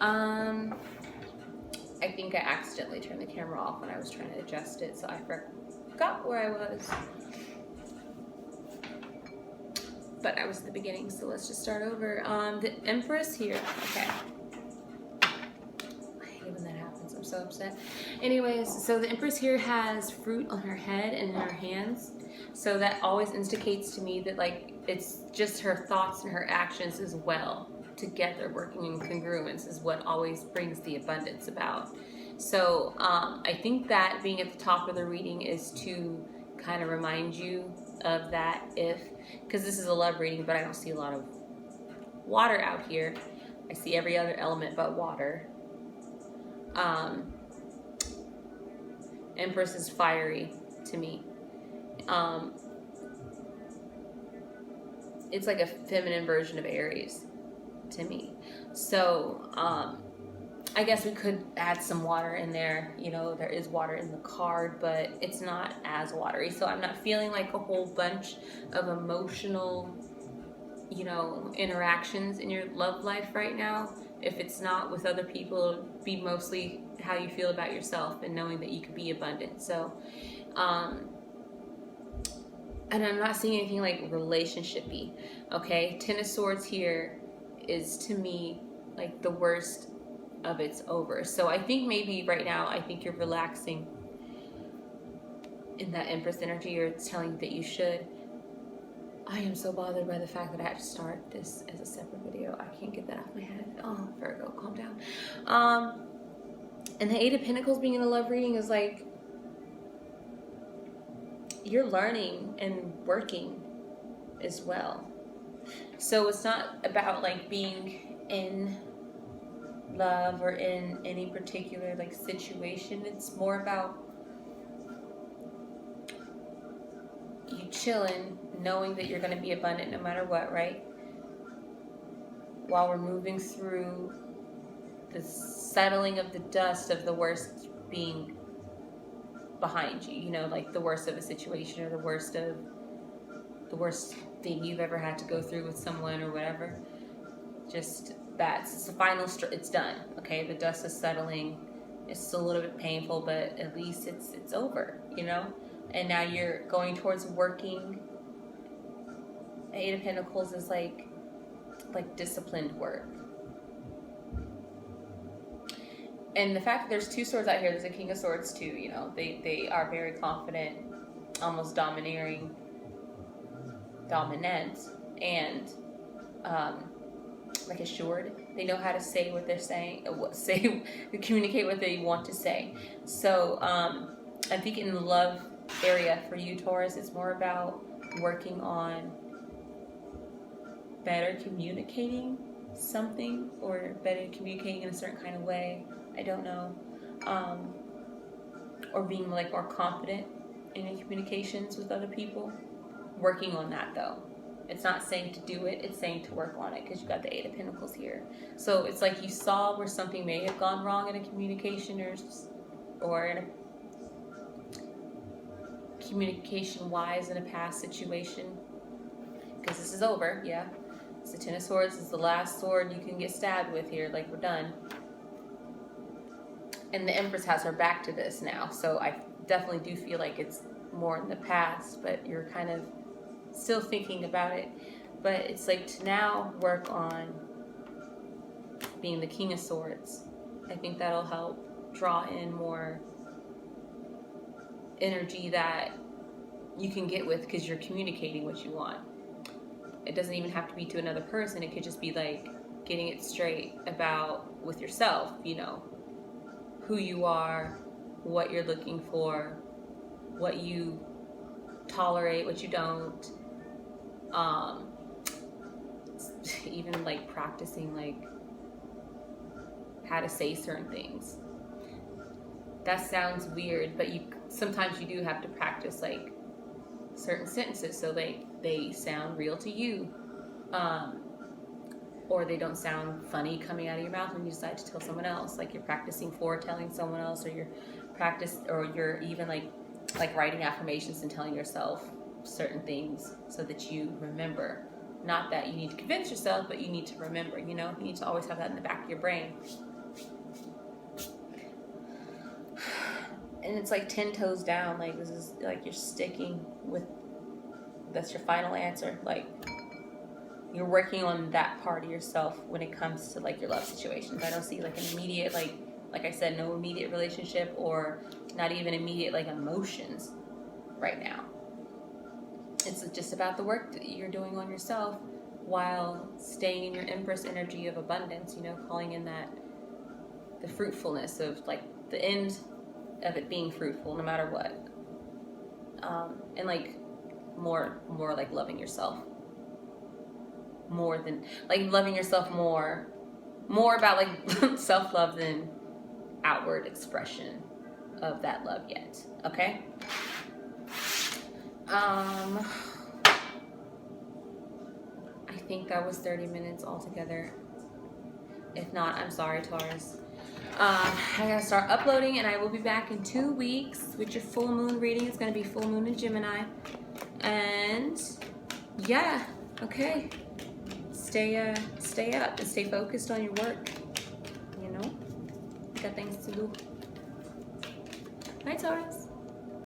I think I accidentally turned the camera off when I was trying to adjust it, so I forgot where I was. But I was at the beginning, so let's just start over. The Empress here. Okay. I hate it when that happens. I'm so upset. Anyways, so the Empress here has fruit on her head and in her hands. So that always indicates to me that, like, it's just her thoughts and her actions as well together working in congruence is what always brings the abundance about. So I think that being at the top of the reading is to kind of remind you of that, because this is a love reading, but I don't see a lot of water out here. I see every other element but water. Empress is fiery to me. It's like a feminine version of Aries to me. So I guess we could add some water in there. You know, there is water in the card, but it's not as watery. So I'm not feeling like a whole bunch of emotional, you know, interactions in your love life right now. If it's not with other people, it'll be mostly how you feel about yourself and knowing that you could be abundant. So, and I'm not seeing anything like relationship-y, okay? Ten of Swords here is, to me, like the worst of it's over. So I think maybe right now, I think you're relaxing in that Empress energy, or it's telling you that you should. I am so bothered by the fact that I have to start this as a separate video. I can't get that off my head. Oh, Virgo, calm down. And the Eight of Pentacles being in a love reading is like, you're learning and working as well. So it's not about like being in love or in any particular like situation. It's more about you chilling, knowing that you're going to be abundant no matter what, right? While we're moving through the settling of the dust of the worst being behind you, you know, like the worst of a situation or the worst thing you've ever had to go through with someone or whatever. Just it's the final, it's done, okay? The dust is settling. It's a little bit painful, but at least it's over, you know? And now you're going towards working. Eight of Pentacles is like disciplined work. And the fact that there's two swords out here, there's a King of Swords too, you know, they are very confident, almost domineering, dominant, and like assured. They know how to say what they're saying, communicate what they want to say. So I think in the love area for you, Taurus, it's more about working on better communicating something, or better communicating in a certain kind of way. I don't know. Or being like more confident in your communications with other people. Working on that though. It's not saying to do it, it's saying to work on it, because you got the Eight of Pentacles here. So it's like you saw where something may have gone wrong in a communication or in a communication-wise in a past situation. Because this is over, yeah. It's the Ten of Swords. It's the last sword you can get stabbed with here, like we're done. And the Empress has her back to this now, so I definitely do feel like it's more in the past, but you're kind of still thinking about it. But it's like to now work on being the King of Swords. I think that'll help draw in more energy that you can get with, because you're communicating what you want. It doesn't even have to be to another person. It could just be like getting it straight about with yourself, you know, who you are, what you're looking for, what you tolerate, what you don't. Even like practicing like how to say certain things. That sounds weird, but sometimes you do have to practice like certain sentences so they sound real to you, or they don't sound funny coming out of your mouth when you decide to tell someone else. Like you're practicing for telling someone else, or you're even like writing affirmations and telling yourself certain things so that you remember Not that you need to convince yourself, but you need to remember, you know? You need to always have that in the back of your brain. And it's like 10 toes down. Like, this is like you're sticking with, that's your final answer. Like, you're working on that part of yourself when it comes to like your love situations. I don't see like an immediate, like I said, no immediate relationship, or not even immediate like emotions right now. It's just about the work that you're doing on yourself while staying in your Empress energy of abundance, you know, calling in that, the fruitfulness of like the end of it being fruitful no matter what. And like more like loving yourself. More than, like loving yourself more about like self-love than outward expression of that love yet. Okay? I think that was 30 minutes altogether. If not, I'm sorry, Taurus. I gotta start uploading, and I will be back in 2 weeks with your full moon reading. It's gonna be full moon in Gemini. And yeah, okay. Stay up and stay focused on your work. You know, got things to do. Bye, Taurus.